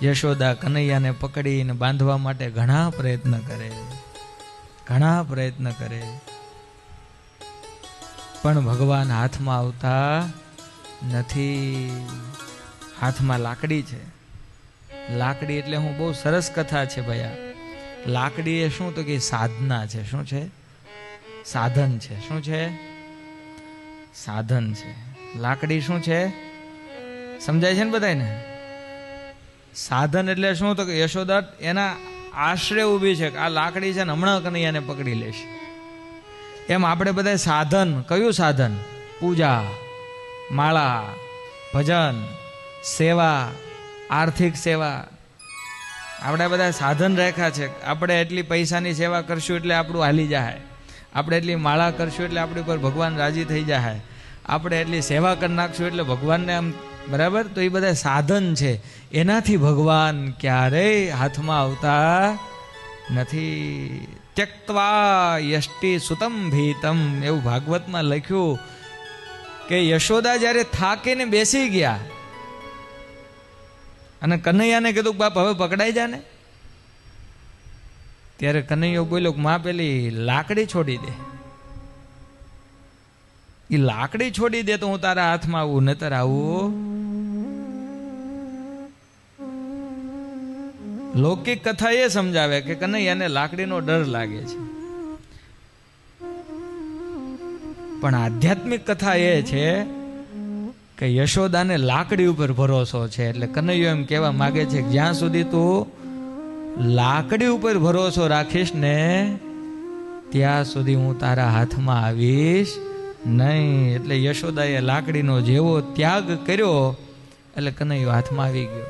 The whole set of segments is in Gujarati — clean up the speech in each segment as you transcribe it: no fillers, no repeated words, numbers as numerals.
યશોદા કનૈયાને પકડીને બાંધવા માટે ઘણા પ્રયત્ન કરે, પણ ભગવાન હાથમાં આવતા નથી. હાથમાં લાકડી છે. લાકડી એટલે હું બહુ સરસ કથા છે ભયા. લાકડી એ શું તો કે સાધના છે. શું છે? સાધન છે. શું છે? સાધન છે. લાકડી શું છે સમજાય છે ને બધાને? સાધન એટલે શું તો કે યશોદા એના આશરે ઊભી છે કે આ લાકડી છે ને હમણાં કનૈયાને પકડી લેશે. એમ આપણે બધા સાધન, કયું સાધન? પૂજા, માળા, ભજન, સેવા, આર્થિક સેવા, આપણે બધા સાધન રાખ્યા છે. આપણે એટલી પૈસાની સેવા કરશું એટલે આપણું હાલી જાય, આપણે એટલી માળા કરશું એટલે આપણી પર ભગવાન રાજી થઈ જાય, આપણે એટલી સેવા કરી નાખશું એટલે ભગવાનને આમ બરાબર. તો એ બધા સાધન છે, એનાથી ભગવાન ક્યારેય હાથમાં આવતા નથી. ત્યક્ત્વા યષ્ટિ સુતમ ભીતમ, એવું ભાગવતમાં લખ્યું કે યશોદા જ્યારે થાકીને બેસી ગયા અને કનૈયાને કીધું બાપ હવે પકડાઈ જા ને, ત્યારે કનૈયો બોલ્યો માં પેલી લાકડી છોડી દે. એ લાકડી છોડી દે તો હું તારા હાથમાં આવું, નતર આવું. લૌકિક કથા એ સમજાવે કે કનૈયાને લાકડીનો ડર લાગે છે, પણ આધ્યાત્મિક કથા એ છે કે યશોદાને લાકડી ઉપર ભરોસો છે. એટલે કનૈયો એમ કહેવા માંગે છે કે જ્યાં સુધી તું લાકડી ઉપર ભરોસો રાખીશ ને ત્યાં સુધી હું તારા હાથમાં આવીશ નહીં. એટલે યશોદાએ લાકડીનો જેવો ત્યાગ કર્યો એટલે કનૈયો હાથમાં આવી ગયો.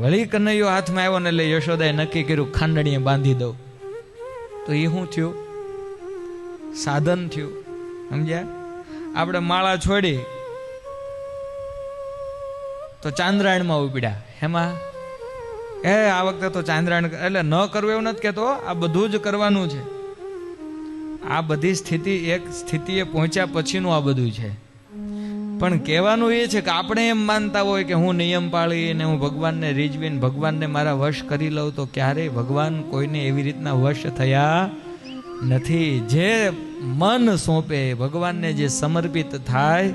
વળી કનૈયો હાથમાં આવ્યો ને એટલે યશોદાએ નક્કી કર્યું ખાંડણીએ બાંધી દઉં. તો એ શું થયું? સાધન થયું. સમજ્યા? આપણે માળા છોડી તો ચાંદ્રાયણમાં ઉપડ્યા. હેમાં આ વખતે તો ચાંદ્રાયણ એટલે ન કરવું એવું નથી કહેતો, આ બધું જ કરવાનું છે. આ બધી સ્થિતિ એક સ્થિતિએ પહોંચ્યા પછીનું આ બધું છે. પણ કહેવાનું એ છે કે આપણે એમ માનતા હોય કે હું નિયમ પાળીને હું ભગવાનને રીઝવીને ભગવાનને મારા વશ કરી લઉં, તો ક્યારેય ભગવાન કોઈને એવી રીતના વશ થયા નથી. જે મન સોંપે, ભગવાનને જે સમર્પિત થાય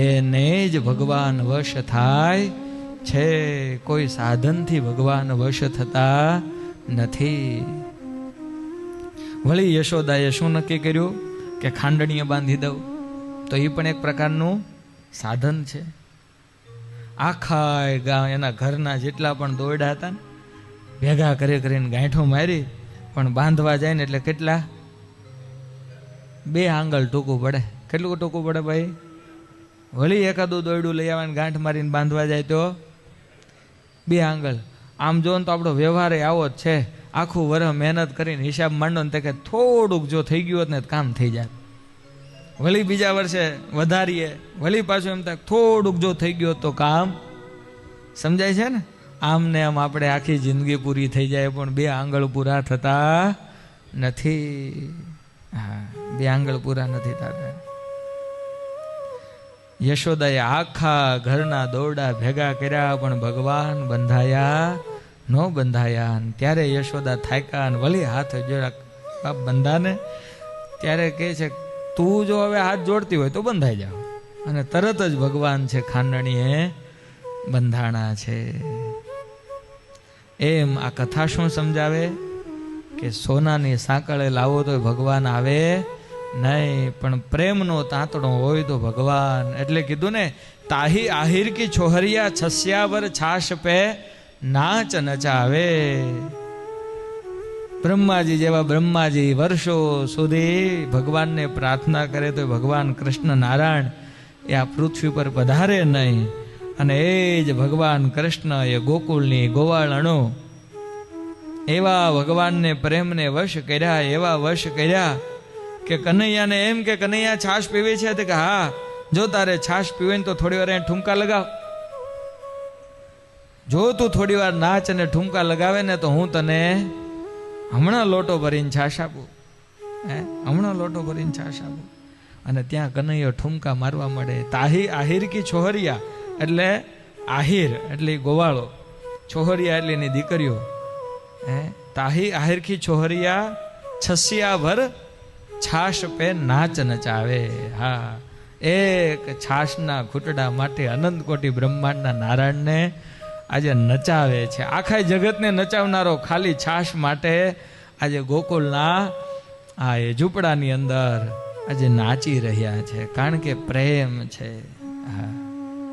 એને જ ભગવાન વશ થાય છે. કોઈ સાધનથી ભગવાન વશ થતા નથી. વળી યશોદાએ શું નક્કી કર્યું કે ખાંડણીએ બાંધી દઉં. તો એ પણ એક પ્રકારનું સાધન છે. આખા ગામ એના ઘરના જેટલા પણ દોરડા હતા ને ભેગા કરીને ગાંઠો મારી, પણ બાંધવા જાય ને એટલે કેટલા? 2 આંગળ ટૂંકું પડે. કેટલું ટૂંકું પડે ભાઈ? વળી એકાદું દોરડું લઈ આવે ગાંઠ મારીને બાંધવા જાય તો 2 આંગળ. આમ જો ને તો આપણો વ્યવહાર આવો જ છે. આખું વર્ષ મહેનત કરીને હિસાબ માંડો ને કે થોડુંક જો થઈ ગયું હોત ને કામ થઈ જાય. વળી બીજા વર્ષે વધારીએ, વળી પાછું એમ થાય થોડુંક જો થઈ ગયું તો કામ. સમજાય છે ને? આમ ને આમ આપણે આખી જિંદગી પૂરી થઈ જાય પણ 2 આંગળ પૂરા થતા નથી. હા, 2 આંગળ પૂરા નથી થતા. યશોદાએ આખા ઘરના દોરડા ભેગા કર્યા પણ ભગવાન બંધાયા ન બંધાયા. ત્યારે યશોદા થાક્યા અને વળી હાથ જોડા બાપ બંધાને. ત્યારે કહે છે તું જો હવે હાથ જોડતી હોય તો બંધાઈ જાઓ. અને તરત જ ભગવાન છે ખાંડણીએ બંધાણા છે. એમ આ કથા શું સમજાવે કે સોનાની સાંકળે લાવો તો ભગવાન આવે નહીં, પણ પ્રેમનો તાંતણો હોય તો ભગવાન. એટલે કીધું ને તાહી આહિર કી છોહરિયા છસ્યાવર છાશ પે નાચ નચાવે. બ્રહ્માજી જેવા બ્રહ્માજી વર્ષો સુધી ભગવાનને પ્રાર્થના કરે તો ભગવાન કૃષ્ણ નારાયણ એ આ પૃથ્વી પર પધારે નહીં. અને એ જ ભગવાન કૃષ્ણ એ ગોકુળની ગોવાળણો એવા ભગવાનને પ્રેમને વશ કર્યા, એવા વશ કર્યા કે કનૈયાને એમ કે કનૈયા છાશ પીવી છે? તો કે હા, જો તારે છાશ પીવી ને તો થોડી વાર ઠુમકા લગાવ. જો તું થોડી વાર નાચ અને ઠુમકા લગાવે ને તો હું તને હમણાં લોટો ભરીને છાશ આપું. હમણાં લોટો ભરીને છાશ આપું. અને ત્યાં કનૈયો ઠુમકા મારવા મળે. તાહી આહિર કી છોહરિયા એટલે આહિર એટલે ગોવાળો, છોહરિયા એટલે એની દીકરીઓ. તાહી આહિર કી છોહરિયા છસિયા ભર છાશ પે નાચ નચાવે. હા, એક છાશના ઘૂંટડા માટે અનંત કોટી બ્રહ્માંડના નારાયણને આજે નચાવે છે. આખા જગતને નચાવનારો ખાલી છાશ માટે આજે ગોકુળના આ એ ઝૂંપડાની અંદર આજે નાચી રહ્યા છે, કારણ કે પ્રેમ છે. હા.